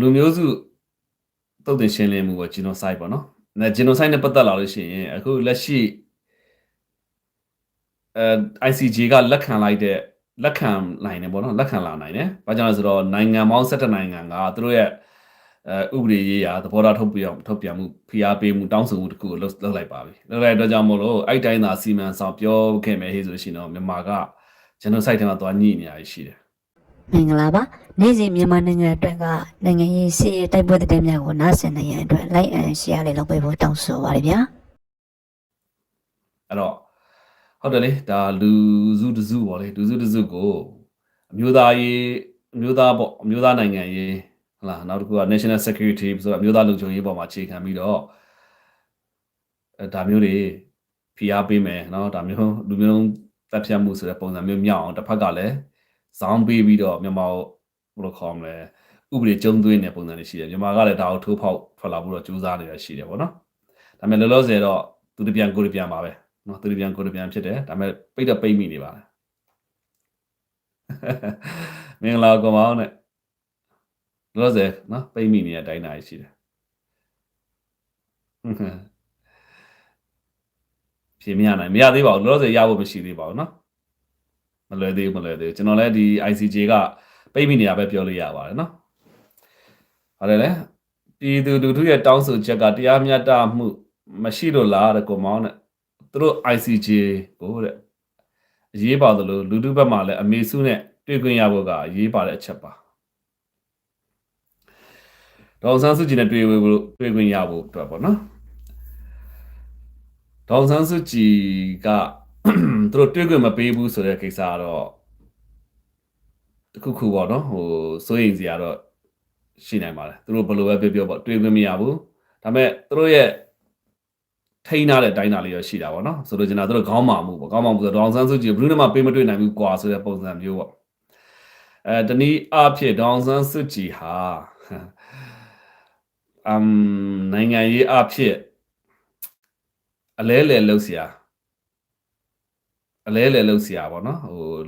လူမျိုးစုတုတ်တင်ရှင်းလင်းမှုပေါ့ genocide ပေါ့နော်။ genocide နဲ့ပတ်သက်လာလို့ရှိရင်အခုလက်ရှိICJ ကလက်ခံလိုက်တဲ့လက်ခံနိုင်တယ်ပေါ့နော်လက်ခံလာနိုင်တယ်။ဘာကြောင့်လဲဆိုတော့နိုင်ငံပေါင်း17နိုင်ငံကသူတို့ရဲ့ဥပဒေရေးရာသဘောထားထုတ်ပြန်မှုဖိအားပေးမှုတောင်းဆိုမှုတခုကိုလုပ်လိုက်ပါပြီ။လုပ်လိုက်တဲ့အတွက်ကြောင့်မို့လို့အဲ့တိုင်းသာစီမံဆောင်ပြောခဲ့မယ်ဟေ့ဆိုလို့ရှိရင်တော့မြန်မာက genocide ထဲမှာသွားညှိနေရရှိတယ်မင်္ဂလာပါနေ့စဉ်မြန်မာနိုင်ငံအတွက်ကနိုင်ငံရေးစီးရေးတိုက်ပွဲတဲ့များကိုနားဆင်နိုင်ရန်အတွက် like and share လေးလုပ်ပေးဖို့တောင်းဆိုပါရဗျာအဲ့တော့ဟုတ်တယ်လေဒါလူစုတစုပေါ့လေလူစုတစုကိုအမျိုးသားရေးအမျိုးသားပေါ့အမျိုးသားနိုင်ငံရေးဟုတ်လားနောက်တစ်ခုက national security ဆိုတော့အမျိုးသားလုံခြုံရေးပေါ်မှာအခြေခံပြီးတော့ဒါမျိုးတွေဖိအားပေးမယ်เนาะဒါမျိုးလူမျိုးတပ်ဖြတ်မှုဆိုတဲ့ပုံစံမျိုးမြောက်အောင်တစ်ဖက်ကလည်းဇောင်းပေးပြီးတော့မြန်မာဘယ်လိုခေါ်မလဲဥပဒေကျုံးသွင်းတဲ့ပုံစံတွေရှိတယ်မြန်မာကလည်းဒါကိုထိုးဖောက်ထွက်လာဖို့တော့ကြိုးစားနေတာရှိတယ်ပေါ့နော်ဒါပေမဲ့လောလောဆယ်တော့သူတပြန်ကိုတပြန်ပါပဲနော်သူတပြန်ကိုတပြန်ဖြစ်တယ်ဒါပေမဲ့ပိတ်တော့ပိတ်မိနေပါတယ်မင်္ဂလာကောင်ပါအောင်နဲ့လောလောဆယ်နော်ပိတ်မိနေတဲ့အတိုင်းအတာရှိတယ်ဖြေမရနိုင်မရသေးပါဘူးလောလောဆယ်ရဖို့မရှိသေးပါဘူးနော်မလွယ်သေးဘူးကျွန်တော်လည်းဒီ ICJ ကပိတ်မိနေတာပဲပြောလို့ရပါတယ်နော်ဟုတ်တယ်လေပြည်သူလူထုရဲ့တောင်းဆိုချက်ကတရားမျှတမှုမရှိလို့လားတဲ့ကိုမောင်းနဲ့သူတို့ ICJ ကိုတဲ့အရေးပါသလိုလူထုဘက်မှာလည်းအမေစုနဲ့တွေ့ခွင့်ရဖို့ကအရေးပါတဲ့အချက်ပါဒေါ်ဆန်းစုကြည်နဲ့တွေ့ခွင့်ရဖို့အတွက်ပေါ့နော်ဒေါ်ဆန်းစုကြည်ကသူတို့တွေ့ခွင့်မပေးဘူးဆိုတဲ့ကိစ္စကတော့တခုပေါ့နော်စိုးရိမ်စရာတော့ရှိနိုင်ပါတယ်သူတို့ဘယ်လိုပဲပြောပေါ့တွေ့ခွင့်မရဘူးဒါပေမဲ့သူတို့ရဲ့ထိန်းထားတဲ့တိုင်းတာလေးရရှိတာပေါ့နော်ဆိုတော့ကျွန်တော်တို့ခေါင်းမာမှုပေါ့ခေါင်းမာမှုဆိုတော့ဒေါအောင်ဆန်းစုကြည်ဘယ်သူမှပေးမတွေ့နိုင်ဘူးကွာဆိုတဲ့ပုံစံမျိုးပေါ့တနည်းအားဖြင့်ဒေါအောင်ဆန်းစုကြည်ဟာနိုင်ငံရေးအားဖြင့်အလဲလှယ်လှုပ်ရှားပေါ့နော်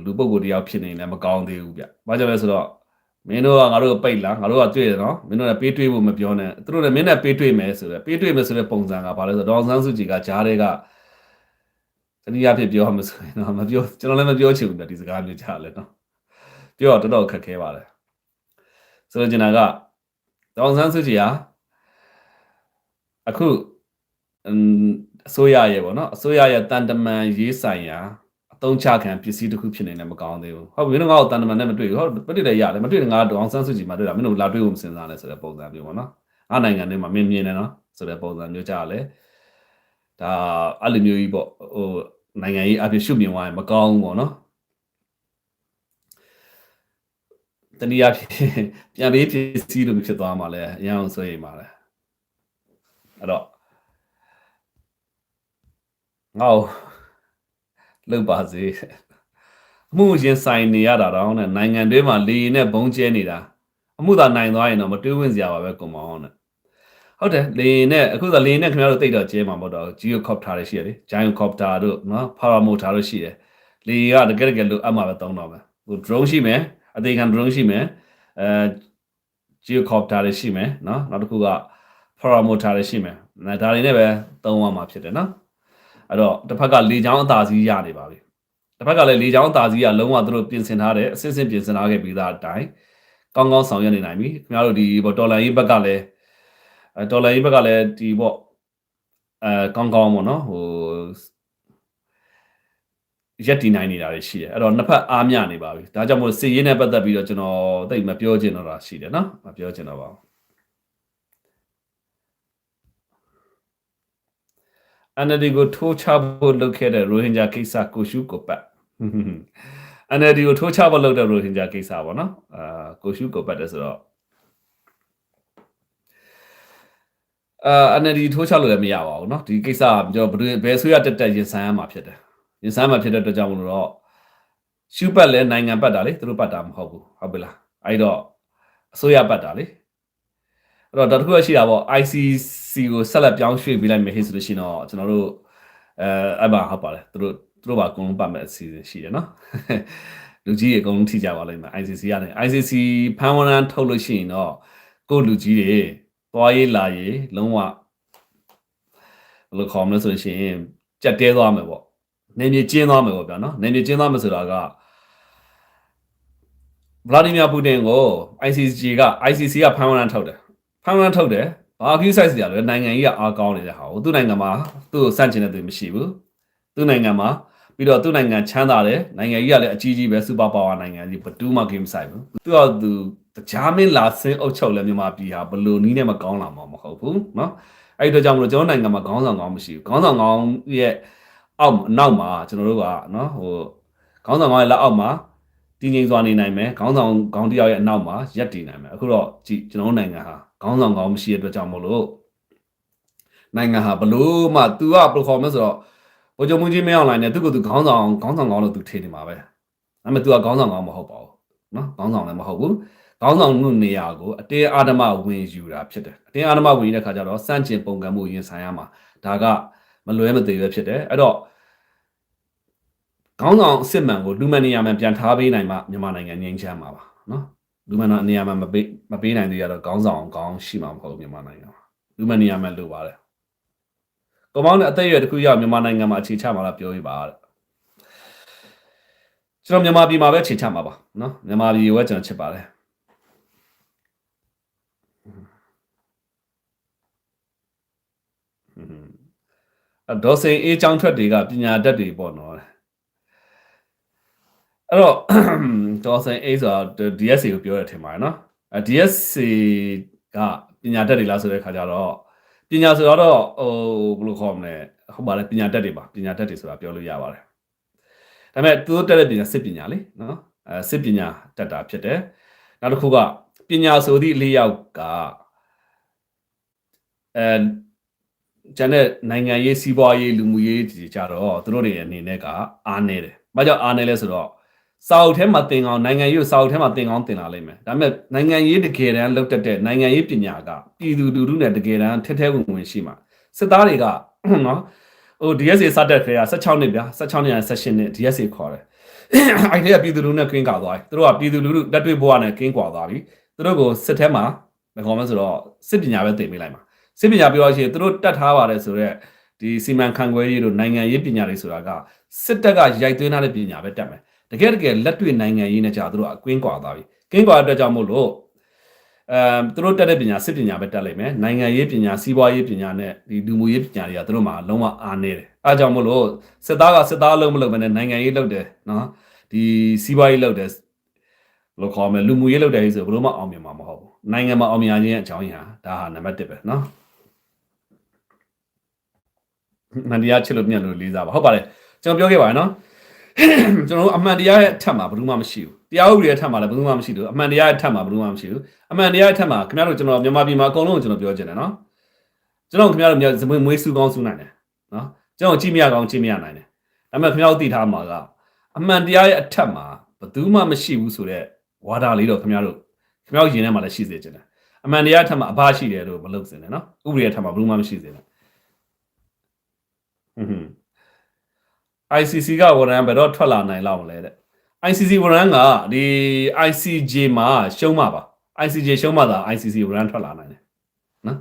လူပုဂ္ဂိုလ်တယောက်ဖြစ်နေလည်းမကောင်းသေးဘူးဗျ။ဘာကြောင့်လဲဆိုတော့မင်းတို့ကငါတို့ပိတ်လားငါတို့ကတွေ့တယ်နော်မင်းတို့လည်းပေးတွေ့ဖို့မပြောနဲ့သူတို့လည်းမင်းနဲ့ပေးတွေ့မယ်ဆိုတော့ပေးတွေ့မယ်ဆိုတဲ့ပုံစံကဘာလဲဆိုတော့ဒေါအောင်ဆန်းစုကြည်ကဂျားတွေကတနည်းအားဖြင့်ပြောမှဆိုရင်တော့မပြောကျွန်တော်လည်းမပြောချင်ဘူးဗျဒီစကားမျိုးကြားလဲနော်ပြောတော့တော်ခက်ခဲပါတယ်ဆိုတော့ကျွန်တော်ကဒေါအောင်ဆန်းစုကြည်ဟာအခုအစိုးရရဲ့ပေါ့နော်အစိုးရရဲ့တန်တမန်ရေးဆိုင်ရာအသုံးချခံပစ္စည်းတစ်ခုဖြစ်နေတယ်မကောင်းသေးဘူးဟုတ်ပြီမင်းတို့ငါ့ကိုတန်တမန်နဲ့မတွေ့ဘူးဟုတ်မတွေ့လည်းရတယ်မတွေ့ငါဒေါအောင်ဆန်းစုကြည်မှတွေ့တာမင်းတို့လာတွေ့ဖို့မစင်စားနဲ့ဆိုတဲ့ပုံစံမျိုးပေါ့နော်အားနိုင်ငံတွေမှာမင်းမြင်တယ်နော်ဆိုတဲ့ပုံစံမျိုးကြားလဲဒါအဲ့လိုမျိုးကြီးပေါ့နိုင်ငံရေးအဖြစ်ရှုမြင်သွားရင်မကောင်းဘူးပေါ့နော်တနည်းအားဖြင့်ပြန်ပေးပစ္စည်းလိုဖြစ်သွားမှာလဲအရင်အောင်ဆိုရင်ပါလဲအဲ့တော့ငါ့လှုပ်ပါစေအမှုရင်ဆိုင်နေရတာတော့နဲ့နိုင်ငံတွင်းမှာလေရင်နဲ့ဘုံကျဲနေတာအမှုသာနိုင်သွားရင်တော့မတွေးဝင်စရာပါပဲကွန်မောင်းနဲ့ဟုတ်တယ်လေရင်နဲ့အခုသာလေရင်နဲ့ခင်ဗျားတို့တိတ်တော့ကျဲမှာမဟုတ်တော့ Geocopter တွေရှိရတယ် Gyrocopter တို့နော် Paramotor တို့ရှိတယ်လေကတကယ်လို့အမှပဲသုံးတော့မယ်ဟို drone ရှိမယ်အသေးခံ drone ရှိမယ်Geocopter တွေရှိမယ်နော်နောက်တစ်ခုက Paramotor တွေရှိမယ်ဒါတွေနဲ့ပဲသုံးရမှာဖြစ်တယ်နော်အဲ့တော့တစ်ဖက်ကလေချောင်းအသာစီးရနေပါပြီတစ်ဖက်ကလည်းလေချောင်းအသာစီးကလုံးဝသူတို့ပြင်ဆင်ထားတဲ့အစစ်ပြင်ဆင်ထားခဲ့ပြီးသားအတိုင်းကောင်းကောင်းဆောင်ရွက်နေနိုင်ပြီခင်ဗျားတို့ဒီပေါ့တော်လန်ရေးဘက်ကလည်းဒီပေါ့ကောင်းကောင်းပေါ့နော်ရက်တည်နိုင်နေတာတွေရှိတယ်အဲ့တော့နှစ်ဖက်အားမျှနေပါပြီဒါကြောင့်မို့စစ်ရေးနဲ့ပတ်သက်ပြီးတော့ကျွန်တော်သိမပြောချင်တော့တာရှိတယ်နော်မပြောချင်တော့ပါဘူးNLD ကိုထိုးချဖို့လုပ်ခဲ့တဲ့ရိုဟင်ဂျာကိစ္စကိုရှုကိုပတ် NLD ကိုထိုးချဖို့လုပ်တဲ့ရိုဟင်ဂျာကိစ္စပေါ့နော်ကိုရှုကိုပတ်တယ်ဆိုတော့NLD ထိုးချလို့လည်းမရပါဘူးเนาะဒီကိစ္စကကျွန်တော်ဘယ်ဆိုရတက်ရင်ဆိုင်ရမှာဖြစ်တယ်ရင်ဆိုင်မှာဖြစ်တဲ့အတွက်ကြောင့်မလို့တော့ရှုပတ်လဲနိုင်ငံပတ်တာလေသူတို့ပတ်တာမဟုတ်ဘူးဟုတ်ပြီလားအဲ့တော့အစိုးရပတ်တာလေအဲ့တော့တခုရှိတာပေါ့ ICC ကိုဆက်လက်ပြောင်းရွှေ့ပေးလိုက်မယ်ဟိဆိုလို့ရှိရင်တော့ကျွန်တော်တို့အဲ့မှာဟုတ်ပါတယ်သူတို့ပါအကုန်လုံးပတ်မဲ့အစီအစဉ်ရှိတယ်เนาะလူကြီးတွေအကုန်လုံးထိကြပါလိမ့်မယ် ICC ကနေ ICC ဖန်ဝရန်ထုတ်လို့ရှိရင်တော့ ကိုလူကြီးတွေသွားရေးလာရေးလုံးဝဘယ်လိုခေါ်မလဲဆိုရင်ကြက်တဲသွားမယ်ပေါ့နေမြေကျင်းသွားမယ်ပေါ့ဗျာနော်နေမြေကျင်းသွားမယ်ဆိုတာကဗလာဒီမီယာပူတင်ကို ICC ကဖမ်းဝရမ်းထုတ်တယ်ဘာကိစ္စစီရလဲနိုင်ငံကြီးကအားကောင်းနေတဲ့ဟာကိုသူ့နိုင်ငံမှာသူ့ကိုစန့်ကျင်တဲ့သူမရှိဘူးသူ့နိုင်ငံမှာပြီးတော့သူ့နိုင်ငံချမ်းသာတယ်နိုင်ငံကြီးကလည်းအကြီးကြီးပဲစူပါပါဝါနိုင်ငံကြီးဘယ်သူမှဂိမ်းမဆိုင်ဘူးသူတရားမင်းလာစင်းအုပ်ချုပ်လဲမြန်မာပြည်ဟာဘလို့နီးနဲ့မကောင်းလာမှာမဟုတ်ဘူးเนาะအဲ့ဒီတော့ကြောင့်မလို့ကျွန်တော်နိုင်ငံမှာခေါင်းဆောင်ကောင်းမရှိဘူးခေါင်းဆောင်ကောင်းရဲ့နောက်မှာကျွန်တော်တို့ကเนาะခေါင်းဆောင်ကောင်းရဲ့လက်အောက်မှာတည်ငြိမ်စွာနေနိုင်မယ်ခေါင်းဆောင်ကောင်းတယောက်ရဲ့အနောက်မှာရပ်တည်နိုင်မယ်အခုတော့ကြည့်ကျွန်တော်နိုင်ငံဟာခေါင်းဆောင်ကောင်းမရှိတဲ့အတွက်ကြောင့်မို့လို့နိုင်ငံဟာဘလို့မှ तू က performance ဆိုတော့ဘိုးချုပ်မင်းကြီးမင်းအောင်လိုင်းနဲ့သူ့ကိုသူခေါင်းဆောင်ကောင်းလို့ तू ထင်နေမှာပဲဒါပေမဲ့ तू ကခေါင်းဆောင်ကောင်းမဟုတ်ပါဘူးเนาะခေါင်းဆောင်လည်းမဟုတ်ဘူးခေါင်းဆောင်မှုနေရာကိုအတင်းအာဓမဝင်ယူတာဖြစ်တယ်အတင်းအာဓမဝင်ယူတဲ့ခါကျတော့စန့်ကျင်ပုံကံမှုရင်ဆိုင်ရမှာဒါကမလွဲမသွေပဲဖြစ်တယ်အဲ့တော့ခေါင်းဆောင်အစ်စ်မှန်ကိုလူမှန်နေရာမှန်ပြန်ထားပေးနိုင်မှမြန်မာနိုင်ငံငြိမ်းချမ်းမှာပါเนาะလူမှန်နေရာမှန်မပေးနိုင်သေးရတော့ခေါင်းဆောင်ကောင်းရှိမှာမဟုတ်မြန်မာနိုင်ငံမှာလူမှန်နေရာမှန်လိုပါတယ်ကောမောင်းနဲ့အသက်အရွယ်တစ်ခုရောက်မြန်မာနိုင်ငံမှာအခြေချမှာလားပြောရပါတဲ့ကျွန်တော်မြန်မာပြည်မှာပဲအခြေချမှာပါเนาะမြန်မာပြည်ကိုပဲကျွန်တော်ချစ်ပါတယ်ဒေါ်စိန်အေးချောင်းထွက်တွေကပညာတတ်တွေပေါ့နော်အဲ့တော့ဒေါ်စိန်အေးဆိုတာ DSC ကိုပြောရထင်ပါတယ်နော်DSC ကပညာတတ်တွေလားဆိုတဲ့ခါကျတော့ပညာဆိုတော့ဘယ်လိုခေါ်မလဲဟုတ်ပါတယ်ပညာတတ်တွေပါပညာတတ်တွေဆိုတာပြောလို့ရပါတယ်ဒါပေမဲ့သူတို့တက်တဲ့ပညာစစ်ပညာလေနော်စစ်ပညာတက်တာဖြစ်တယ်နောက်တစ်ခုကပညာဆိုသည့်၄ယောက်ကကျန်တဲ့နိုင်ငံရေးစီးပွားရေးလူမှုရေးတွေကြတော့သူတို့တွေအနေနဲ့ကအားနေတယ်။ဘာကြောင့်အားနေလဲဆိုတော့စာအုပ်ထဲမှာသင်ကောင်းနိုင်ငံရေးကိုစာအုပ်ထဲမှာသင်ကောင်းသင်လာလိမ့်မယ်။ဒါပေမဲ့နိုင်ငံရေးတကယ်တမ်းလောက်တက်တဲ့နိုင်ငံရေးပညာကပြည်သူလူထုနဲ့တကယ်တမ်းထဲထဲဝင်ရှိမှာစစ်သားတွေကနော်DSA စတက်ခဲ့ရ16နှစ်ဗျာ16နှစ်18နှစ် DSA ခေါ်တယ်။အဲ့ဒီကပြည်သူလူထုနဲ့ကင်းကွာသွားပြီ။သူတို့ကပြည်သူလူထုလက်တွေ့ဘဝနဲ့ကင်းကွာသွားပြီ။သူတို့ကိုစစ်ထဲမှာမခေါ်မှဆိုတော့စစ်ပညာပဲသင်ပေးလိုက်မှာ။စစ်ပညာပြောရချင်းသူတို့တတ်ထားပါတယ်ဆိုတော့ဒီစီမံခန့်ခွဲရေးတို့နိုင်ငံရေးပညာတွေဆိုတာကစစ်တပ်ကရိုက်သွင်းထားတဲ့ပညာပဲတတ်မယ်တကယ်လက်တွေ့နိုင်ငံရေးနဲ့ကြာသူတို့အကွင်းကွာသွားပြီကင်းကွာတဲ့ကြောင့်မို့လို့သူတို့တက်တဲ့ပညာစစ်ပညာပဲတက်လိုက်မယ်နိုင်ငံရေးပညာစီးပွားရေးပညာနဲ့ဒီလူမှုရေးပညာတွေကသူတို့မှာလုံးဝအားနေတယ်အဲကြောင့်မို့လို့စစ်သားအလုံးမလုပ်ဘဲနဲ့နိုင်ငံရေးလုပ်တယ်နော်ဒီစီးပွားရေးလုပ်တယ်လို့ခေါ်မယ်လူမှုရေးလုပ်တယ်ဆိုဘယ်လိုမှအောင်မြင်မှာမဟုတ်ဘူးနိုင်ငံမှာအောင်မြင်ခြင်းအကြောင်းရင်းဟာဒါဟာနံပါတ်1ပဲနော်မှန်တရားချစ်လို့မြတ်လို့လေးစားပါဟုတ်ပါတယ်ကျွန်တော်ပြောခဲ့ပါတယ်နော်ကျွန်တော်တို့အမှန်တရားရဲ့အထက်မှာဘယ်သူမှမရှိဘူးတရားဥပဒေရဲ့အထက်မှာလည်းဘယ်သူမှမရှိဘူးအမှန်တရားရဲ့အထက်မှာဘယ်သူမှမရှိဘူးအမှန်တရားရဲ့အထက်မှာခင်ဗျားတို့ကျွန်တော်မြန်မာပြည်မှာအကုန်လုံးကိုကျွန်တော်ပြောချင်တယ်နော်ကျွန်တော်ခင်ဗျားတို့မွေးစုကောင်းစုနိုင်တယ်နော်ကျွန်တော်ကြည့်မရကောင်းကြည့်မရနိုင်တယ်ဒါပေမဲ့ခင်ဗျားတို့သိထားမှာကအမှန်တရားရဲ့အထက်မှာဘယ်သူမှမရှိဘူးဆိုတော့ဝါဒလေးတော့ခင်ဗျားတို့ရင်ထဲမှာလည်းရှိစေချင်တယ်အမှန်တရားအထက်မှာအဘရှိတယ်လို့မလုပ်စင်တယ်နော်ဥပဒေရဲ့အထက်မှာဘယ်သူမှမရှိစေနဲ့ICC ကဝရမ်းဘယ်တော့ထွက်လာနိုင်လောက်မလဲတဲ့ ICC ဝရမ်းကဒီ ICJ မှာရှုံးမှာပါ ICJ ရှုံးမှာသာ ICC ဝရမ်းထွက်လာနိုင်တယ်နော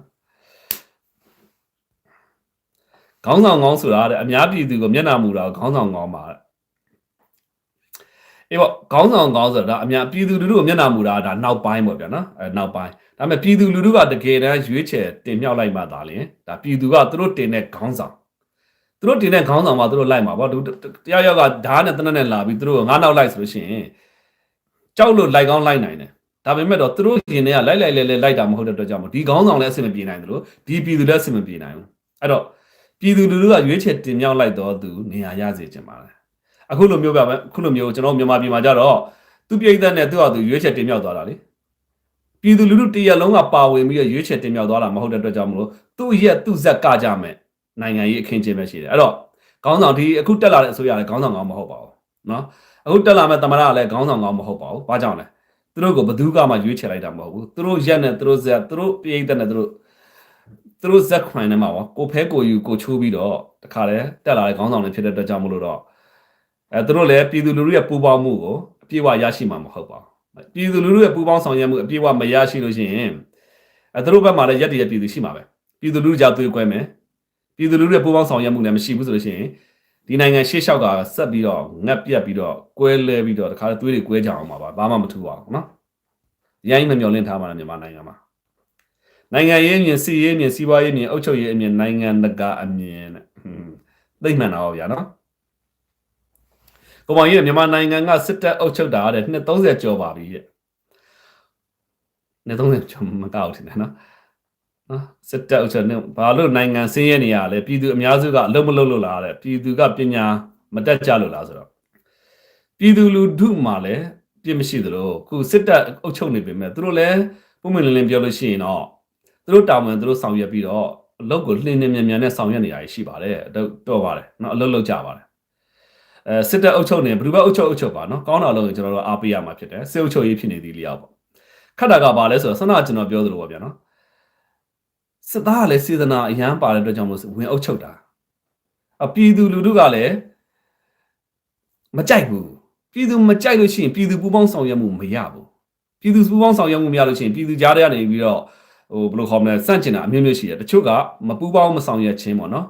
်ခေါင်းဆောင်ကောင်းဆိုတာတဲ့အများပြည်သူကိုမျက်နှာမူတာခေါင်းဆောင်ကောင်းပါတဲ့အေးပေါ့ခေါင်းဆောင်ကောင်းဆိုတာအများပြည်သူလူထုကိုမျက်နှာမူတာဒါနောက်ပိုင်းပေါ့ဗျာနော်နောက်ပိုင်းဒါပေမဲ့ပြည်သူလူထုကတကယ်တမ်းရွေးချယ်တင်မြှောက်လိုက်မှသာလင်ဒါပြည်သူကသူတို့တင်တဲ့ခေါင်းဆောင်သူတို့တင်တဲ့ခေါင်းဆောင်မှသူတို့လိုက်မှာပေါ့တရားရောက်ကဓာတ်နဲ့တနက်နဲ့လာပြီးသူတို့ငါးနောက်လိုက်ဆိုလို့ရှိရင်ကြောက်လို့လိုက်ကောင်းလိုက်နိုင်တယ်ဒါပေမဲ့တော့သူတို့ရင်ထဲကလိုက်တာမဟုတ်တဲ့အတွက်ကြောင့်ဒီခေါင်းဆောင်လည်းအဆင်မပြေနိုင်ဘူးလို့ဒီပြည်သူလည်းအဆင်မပြေနိုင်ဘူးအဲ့တော့ပြည်သူလူထုကရွေးချယ်တင်မြှောက်လိုက်တော့သူနေရာရစေချင်ပါတယ်အခုလိုမျိုးကျွန်တော်မြန်မာပြည်မှာကြတော့သူပြည်သက်နဲ့သူ့ဟာသူရွေးချယ်တင်မြှောက်သွားတာလေပြည်သူလူထုတရလုံးကပါဝင်ပြီးရွေးချယ်တင်မြှောက်သွားတာမဟုတ်တဲ့အတွက်ကြောင့်မလို့သူ့ရဲ့သူ့ဇက်ကကြမယ်နိုင်ငံရေးအခင်းချင်းပဲရှိတယ်အဲ့တော့ခေါင်းဆောင်ဒီအခုတက်လာတဲ့အစိုးရလည်းခေါင်းဆောင်ကောင်းမဟုတ်ပါဘူးเนาะအခုတက်လာမဲ့သမ္မတကလည်းခေါင်းဆောင်ကောင်းမဟုတ်ပါဘူးဘာကြောင့်လဲသူတို့ကိုဘယ်သူမှရွေးချယ်လိုက်တာမဟုတ်ဘူးသူတို့ရက်နဲ့သူတို့ဇက်သူတို့ပြည်သက်နဲ့သူတို့ဇက်ခွန်နဲ့မှာပေါ့ကိုဖဲကိုယူကိုချိုးပြီးတော့တခါလဲတက်လာတဲ့ခေါင်းဆောင်တွေဖြစ်တဲ့အတွက်ကြောင့်မလို့တော့သူတို့လည်းပြည်သူလူထုရဲ့ပူးပေါင်းမှုကိုအပြည့်အဝရရှိမှာမဟုတ်ပါဘူးပြည်သူလူထုရဲ့ပူးပေါင်းဆောင်ရွက်မှုအပြည့်အဝမရရှိလို့ရှိရင် သူတို့ဘက်မှာလည်းရက်တည်ရပြည်သူရှိမှာပဲပြည်သူလူထုကြောက်သွေးကွဲမယ်ပြည်သူလူထုရဲ့ပူးပေါင်းဆောင်ရွက်မှုလည်းမရှိဘူးဆိုလို့ရှိရင်ဒီနိုင်ငံရှေ့လျှောက်ကဆက်ပြီးတော့ငက်ပြက်ပြီးတော့ကွဲလဲပြီးတော့တခါသွေးတွေကွဲကြအောင်ပါဘာမှမထူပါဘူးနော်ရိုင်းမမျောလင့်ထားမှာမြန်မာနိုင်ငံမှာနိုင်ငံရေးအမြင်စီရေးအမြင်စီးပွားရေးအမြင်အုပ်ချုပ်ရေးအမြင်နိုင်ငံတကာအမြင်သိမှန်တာပါဗျာနော်ကိုမောင်ကြီးမြန်မာနိုင်ငံကစစ်တပ်အုပ်ချုပ်တာတဲ့နှစ်30ကျော်ပါပြီတဲ့နှစ်30ကျော်မကောက်ထင်တယ်နော်စစ်တပ်အုပ်ချုပ်နေဘာလို့နိုင်ငံဆင်းရဲနေရလဲပြည်သူအများစုကအလုံးမလုံးလို့လားတဲ့ပြည်သူကပညာမတက်ကြလို့လားဆိုတော့ပြည်သူလူထုမှာလည်းပြစ်မရှိသလိုခုစစ်တပ်အုပ်ချုပ်နေပေမဲ့သူတို့လည်းပုံမှန်လင်းပြောလို့ရှိရင်တော့သူတို့တာဝန်သူတို့ဆောင်ရွက်ပြီးတော့အလုပ်ကိုလှင်းနေမြန်မြန်နဲ့ဆောင်ရွက်နေရရှိပါတယ်တော့ပါတယ်နော်အလုပ်လုပ်ကြပါတယ်စစ်တပ်အုပ်ချုပ်နေဘယ်သူပဲအုပ်ချုပ်ပါနော်ကောင်းတာလို့ကျွန်တော်တို့အားပေးရမှာဖြစ်တယ်စစ်အုပ်ချုပ်ရေးဖြစ်နေသည်လျောက်ပေါ့ခက်တာကဘာလဲဆိုတော့ဆန္ဒကျွန်တော်ပြောသလိုပါဗျာနော်စစ်သားကလည်းစေတနာအရန်ပါတဲ့အတွက်ကြောင့်မို့ဝင်အုပ်ချုပ်တာပြည်သူလူထုကလည်းမကြိုက်ဘူးပြည်သူမကြိုက်လို့ရှိရင်ပြည်သူပူးပေါင်းဆောင်ရွက်မှုမရဘူးပြည်သူပူးပေါင်းဆောင်ရွက်မှုမရလို့ရှိရင်ပြည်သူကြားထဲကနေပြီးတော့ဘယ်လိုခေါ်မလဲစန့်ကျင်တာအမျိုးမျိုးရှိတယ်တချို့ကမပူးပေါင်းမဆောင်ရွက်ခြင်းပေါ့နော်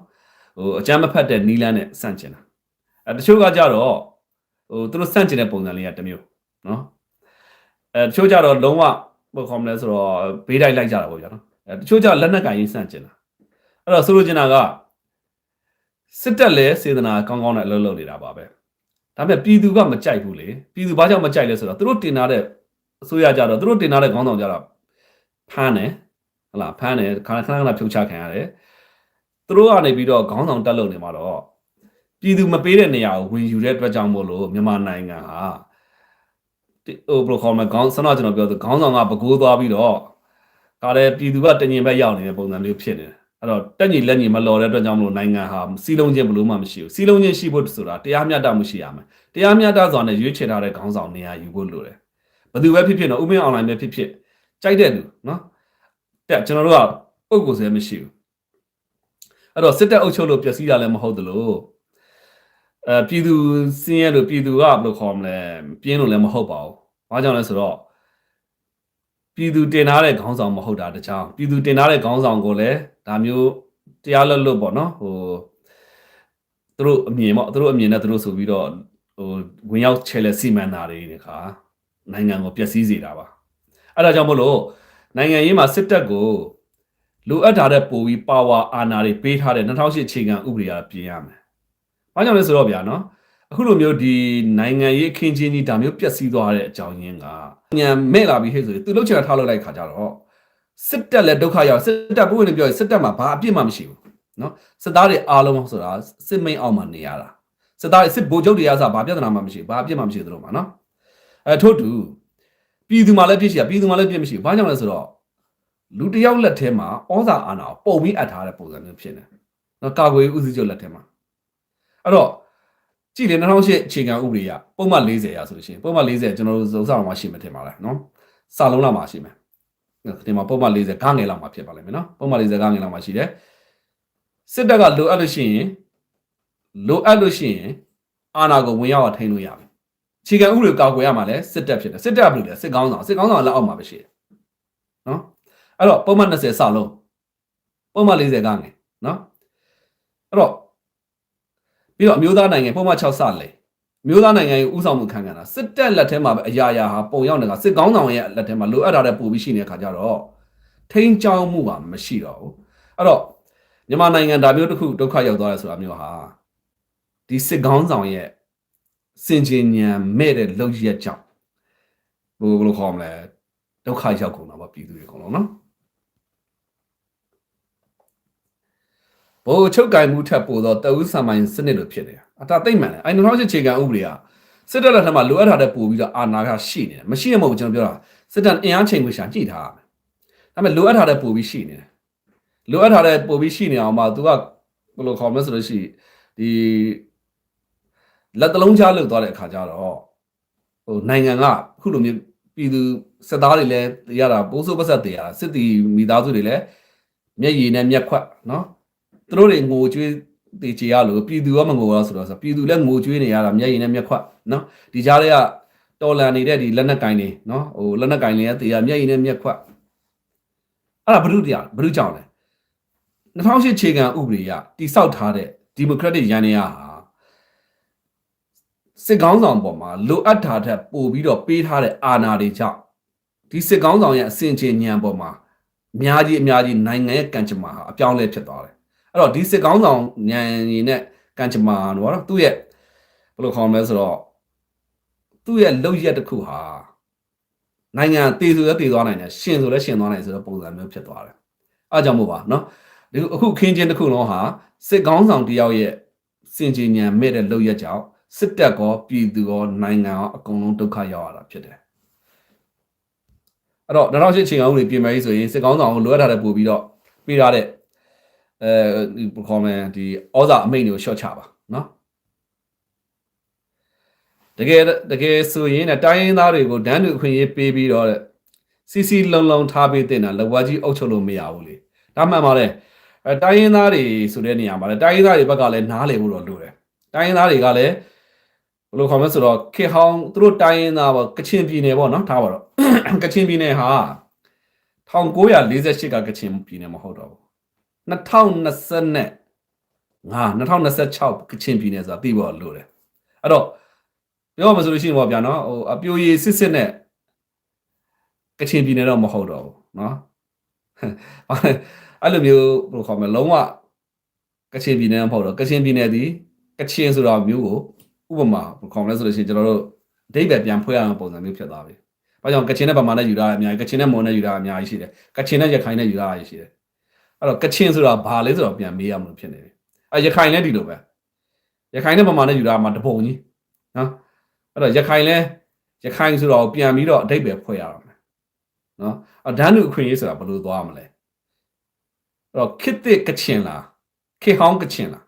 အကြမ်းမဖက်တဲ့နီးလန်းနဲ့စန့်ကျင်တာတချို့ကကြတော့သူတို့စန့်ကျင်တဲ့ပုံစံလေးကတစ်မျိုးနော်တချို့ကြတော့လုံးဝဘယ်လိုခေါ်မလဲဆိုတော့ဘေးတိုက်လိုက်ကြတာပေါ့ဗျာနော်တချို့ကြလက်နက်ကင်ရေးစန့်ကျင်တာအဲ့တော့ဆိုလိုချင်တာကစစ်တပ်လည်းစေတနာကောင်းကောင်းနဲ့အလုပ်လုပ်နေတာပါပဲဒါပေမဲ့ပြည်သူကမကြိုက်ဘူးလေပြည်သူဘာကြောင့်မကြိုက်လဲဆိုတော့သူတို့တင်ထားတဲ့အစိုးရကြတော့သူတို့တင်ထားတဲ့ခေါင်းဆောင်ကြတော့ဖမ်းတယ်ဟလာဖမ်းတယ်ခဏဖြုတ်ချခံရတယ်သူတို့ကနေပြီးတော့ခေါင်းဆောင်တက်လို့နေမှာတော့ပြည်သူမပေးတဲ့နေရာကိုဝင်ယူတဲ့အတွက်ကြောင့်မို့လို့မြန်မာနိုင်ငံဟာဘယ်လိုခေါ်မလဲခေါင်းဆန္ဒကျွန်တော်ပြောသူခေါင်းဆောင်ကပကိုးသွားပြီးတော့ဒါလည်းပြည်သူကတညင်ဘက်ရောက်နေတဲ့ပုံစံမျိုးဖြစ်နေတယ်အဲ့တော့တက်ညီလက်ညီမလော်တဲ့အတွက်ကြောင့်မလို့နိုင်ငံဟာစီလုံးချင်းဘလို့မှမရှိဘူးစီလုံးချင်းရှိဖို့ဆိုတာတရားမျှတမှုရှိရမယ်တရားမျှတစွာနဲ့ရွေးချယ်ထားတဲ့ခေါင်းဆောင်နေရာယူဖို့လိုတယ်ဘယ်သူပဲဖြစ်ဖြစ်တော့ဥပမာအွန်လိုင်းပဲဖြစ်ဖြစ်ကြိုက်တဲ့လူနော်တက်ကျွန်တော်တို့ကပုံကိုယ်စဲမရှိဘူးအဲ့တော့စစ်တပ်အုပ်ချုပ်လို့ပျက်စီးတာလည်းမဟုတ်သလိုပြည်သူစင်းရဲလို့ပြည်သူကဘယ်လိုခေါ်မလဲပြင်းလို့လည်းမဟုတ်ပါဘူးဘာကြောင့်လဲဆိုတော့ပြည်သူတင်ထားတဲ့ခေါင်းဆောင်မဟုတ်တာတခြားပြည်သူတင်ထားတဲ့ခေါင်းဆောင်ကိုလည်းဒါမျိုးတရားလွတ်လွတ်ပေါ့နော်သူတို့အမြင်ပေါ့သူတို့အမြင်နဲ့သူတို့ဆိုပြီးတော့ဝင်ရောက်ချဲလဲစီမံတာတွေခါနိုင်ငံကိုပျက်စီးစေတာပါအဲ့ဒါကြောင့်မို့လို့နိုင်ငံရေးမှာစစ်တပ်ကိုလိုအပ်တာတဲ့ပိုပြီးပါဝါအာဏာတွေပေးထားတဲ့2008အခြေခံဥပဒေအရပြင်ရမယ်။ဘာကြောင့်လဲဆိုတော့ဗျာနော်အခုလိုမျိုးဒီနိုင်ငံရေးအခင်းချင်းကြီးဒါမျိုးပျက်စီးသွားတဲ့အကြောင်းရင်းကညံမဲ့လာပြီးဟဲ့ဆိုရင်သူလှုပ်ချင်တာထားလုပ်လိုက်ခါကြတော့စစ်တပ်လည်းဒုက္ခရောက်စစ်တပ်ဘုရင်တွေပြောရင်စစ်တပ်မှာဘာအပြစ်မှမရှိဘူးနော်စစ်သားတွေအားလုံးဆိုတာစစ်မိန်အောင်မှနေရတာစစ်သားတွေစစ်ဗိုလ်ချုပ်တွေရစားဘာပြဿနာမှမရှိဘူးဘာအပြစ်မှမရှိသလိုမှာနော်ထို့တူပြည်သူမှလည်းပြစ်ရှိရပြည်သူမှလည်းပြစ်မရှိဘူးဘာကြောင့်လဲဆိုတော့လူတယောက်လက်ထဲမှာဩဇာအာဏာပုံပြီးအပ်ထားတဲ့ပုံစံမျိုးဖြစ်နေနော်ကာကွယ်ဦးစီးချုပ်လက်ထဲမှာအဲ့တော့ကြည့်လေ2008အခြေခံဥပဒေရပုံမှန်40ရဆိုလို့ရှိရင်ပုံမှန်40ကျွန်တော်တို့စုံစမ်းမှာရှိမှထင်ပါလားနော်စာလုံးလောက်မှာရှိမယ်ဒီမှာပုံမှန်40ခန်းငယ်လောက်မှာဖြစ်ပါလိမ့်မယ်နော်ပုံမှန်40ခန်းငယ်လောက်မှာရှိတယ်စစ်တပ်ကလိုအပ်လို့ရှိရင်အာဏာကိုဝင်ရောက်ထိန်းလို့ရမယ်အခြေခံဥပဒေကာကွယ်ရမှာလဲစစ်တပ်ဖြစ်တယ်စစ်တပ်ကဘယ်လိုလဲစစ်ကောင်းဆောင်လက်အောက်မှာပဲရှိတယ်နော်အဲ့တော့ပုံမှန်20စလုံးပုံမှန်40ခန်းငယ်နော်အဲ့တော့ပြီးတော့အမျိုးသားနိုင်ငံပုံမှန်6စလေအမျိုးသားနိုင်ငံရဲ့ဥဆောင်မှုခံတာစစ်တပ်လက်ထဲမှာပဲအရာရာဟာပုံရောက်နေတာစစ်ကောင်းဆောင်ရဲ့လက်ထဲမှာလိုအပ်တာတဲ့ပို့ပြီးရှိနေတဲ့ခါကျတော့ထိန်းချောင်းမှုပါမရှိတော့ဘူးအဲ့တော့မြန်မာနိုင်ငံဒါမျိုးတစ်ခုဒုက္ခရောက်သွားတယ်ဆိုတာမျိုးဟာဒီစစ်ကောင်းဆောင်ရဲ့စင်ချင်ဉာဏ်မဲ့တဲ့လောက်ရက်ကြောင့်ဘယ်လိုခေါ်မလဲဒုက္ခရောက်ကုန်တာပါပြည်သူတွေအကုန်လုံးနော်ဘိုးချုပ်ကင်မှုထက်ပိုတော့တအူးဆံမိုင်းစနစ်လိုဖြစ်နေတာအတာသိမ့်မှန်တယ်အဲ့2008အခြေခံဥပဒေကစစ်တပ်လက်ထက်မှာလိုအပ်တာတဲ့ပို့ပြီးတော့အာဏာကရှိနေတယ်မရှိရမဟုတ်ကျွန်တော်ပြောတာစစ်တပ်အင်အားချိန်ကိုရှာကြည့်ထားရမယ်ဒါပေမဲ့လိုအပ်တာတဲ့ပို့ပြီးရှိနေတယ်လိုအပ်တာတဲ့ပို့ပြီးရှိနေအောင်မှာ तू ကဘယ်လိုခေါ်မလဲဆိုလို့ရှိဒီလက်တလုံးချလောက်သွားတဲ့အခါကျတော့နိုင်ငံကခုလိုမျိုးပြည်သူစစ်သားတွေလည်းရတာပိုးစိုးပတ်သက်တွေရတာစစ်တီမိသားစုတွေလည်းမျက်ရည်နဲ့မျက်ခွက်နော်သူတို့တွေငိုကြွေးတေချေရလို့ပြည်သူကမငိုရဆိုတော့ပြည်သူလည်းငိုကြွေးနေရတာမျက်ရည်နဲ့မျက်ခွက်နော်ဒီကြားထဲကတော်လန်နေတဲ့ဒီလက်နက်ကင်တွေနော်လက်နက်ကင်တွေရဲ့တေရမျက်ရည်နဲ့မျက်ခွက် အဲ့ဒါဘုရုကြောင့်လဲ2008ခြေခံဥပဒေရတိဆောက်ထားတဲ့ဒီမိုကရက်တစ်ရန်နေရဟာစစ်ကောင်းဆောင်ပေါ်မှာလိုအပ်တာထက်ပိုပြီးတော့ပေးထားတဲ့အာဏာတွေကြောင့်ဒီစစ်ကောင်းဆောင်ရဲ့အစဉ်ချင်းညံပေါ်မှာအများကြီးနိုင်ငံရဲ့ကံကြမ္မာဟာအပြောင်းလဲဖြစ်သွားတယ်အဲ့တော့ဒီစစ်ကောင်းဆောင်ညံရည်နဲ့ကံကြမ္မာတော့သူ့ရဲ့ဘယ်လိုခေါ်မလဲဆိုတော့သူ့ရဲ့လုပ်ရက်တစ်ခုဟာနိုင်ငံတည်ဆိုလည်းတည်သွားနိုင်တယ်ရှင်ဆိုလည်းရှင်သွားနိုင်ဆိုတော့ပုံစံမျိုးဖြစ်သွားတယ်အားကြောင့်မို့ပါเนาะဒီအခုခင်းချင်းတစ်ခုလုံးဟာစစ်ကောင်းဆောင်တယောက်ရဲ့စင်ကြင်ညံမဲ့တဲ့လုပ်ရက်ကြောင့်စစ်တပ်ကောပြည်သူကောနိုင်ငံကောအကုန်လုံးဒုက္ခရောက်ရတာဖြစ်တယ်အဲ့တော့2008ချိန်အောင်တွေပြင်မယ်ဆိုရင်စစ်ကောင်းဆောင်ကိုလိုအပ်တာတဲ့ပို့ပြီးတော့ပေးထားတဲ့ခေါ်မယ်ဒီဩဇာအမိန့်တွေကိုရှော့ချပါเนาะတကယ်ဆိုရင်တိုင်းရင်းသားတွေကိုဒန်းတူအခွင့်အရေးပေးပြီးတော့စီစီလုံထားပေးတဲ့နာလက်ဝါးကြီးအုပ်ချုပ်လို့မရဘူးလေဒါမှန်ပါလေတိုင်းရင်းသားတွေဆိုတဲ့နေရာမှာလေတိုင်းရင်းသားတွေဘက်ကလည်းနားလည်ဖို့တော့လိုတယ်တိုင်းရင်းသားတွေကလည်းဘယ်လိုခေါ်မလဲဆိုတော့ခေဟောင်းသူတို့တိုင်းရင်းသားပေါ့ကချင်ပြည်နယ်ပေါ့နော်ထားပါတော့ကချင်ပြည်နယ်ဟာ1948ကကချင်ပြည်နယ်မဟုတ်တော့ဘူး2026ကချင်ပြည်နယ်ဆိုတာသိဖို့လိုတယ်အဲ့တော့ပြောမှဆိုလို့ရှိရင်ပေါ့ဗျာနော်ဟိုအပြိုရည်စစ်နဲ့ကချင်ပြည်နယ်တော့မဟုတ်တော့ဘူးเนาะအဲ့လိုမျိုးဘယ်လိုခေါ်မလဲလုံးဝကချင်ပြည်နယ်မဟုတ်တော့ကချင်ပြည်နယ်ဒီကချင်ဆိုတာမျိုးကိုဥပမာဘယ်လိုခေါ်မလဲဆိုလို့ရှိရင်ကျွန်တော်တို့အဓိပ္ပာယ်ပြန်ဖွင့်ရအောင်ပုံစံမျိုးဖြစ်သွားပြီ။ဘာကြောင့်ကချင်နဲ့ဗမာနဲ့ယူတာအများကြီးကချင်နဲ့မွန်နဲ့ယူတာအများကြီးရှိတယ်။ကချင်နဲ့ရခိုင်နဲ့ယူတာရှိတယ်။အဲ့တော့ကချင်ဆိုတာဘာလဲဆိုတော့ပြန်မေးရမလို့ဖြစ်နေတယ်။အဲ့ရခိုင်လည်းဒီလိုပဲ။ရခိုင်နဲ့ဗမာနဲ့ယူတာမှတပုံကြီးနော်။အဲ့တော့ရခိုင်ဆိုတော့ပြန်ပြီးတော့အဓိပ္ပာယ်ဖွင့်ရအောင်နော်အဒန်းလူအခွင့်အရေးဆိုတာဘယ်လိုသွားမလဲအဲ့တော့ခေတ်သစ်ကချင်လားခေဟောင်းကချင်လား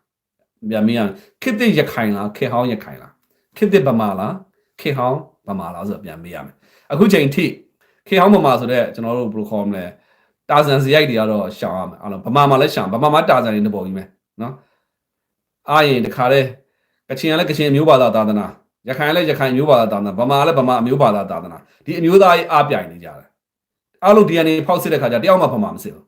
ပြန်မင်းခေတ်သစ်ရခိုင်လားခေဟောင်းရခိုင်လားခေတ်သစ်ဗမာလားခေဟောင်းဗမာလားဆိုတော့ပြန်မေးရမယ်အခုချိန်ထိခေဟောင်းဗမာဆိုတဲ့ကျွန်တော်တို့ဘယ်လိုခေါ်မလဲတာဇန်စရိုက်တွေကတော့ရှောင်ရမယ်အဲ့လိုဗမာမှာလည်းရှောင်ဗမာမှာတာဇန်တွေတစ်ပုံကြီးပဲနော်အားရင်တခါတည်းကချင်ကလည်းကချင်မျိုးဘာသာသာသနာရခိုင်လည်းရခိုင်မျိုးဘာသာသာသနာဗမာလည်းဗမာမျိုးဘာသာသာသနာဒီအမျိုးသားရေးအားပြိုင်နေကြတယ်အားလုံး DNA ဖောက်စစ်တဲ့ခါကျတယောက်မှဖမှာမစစ်ဘူး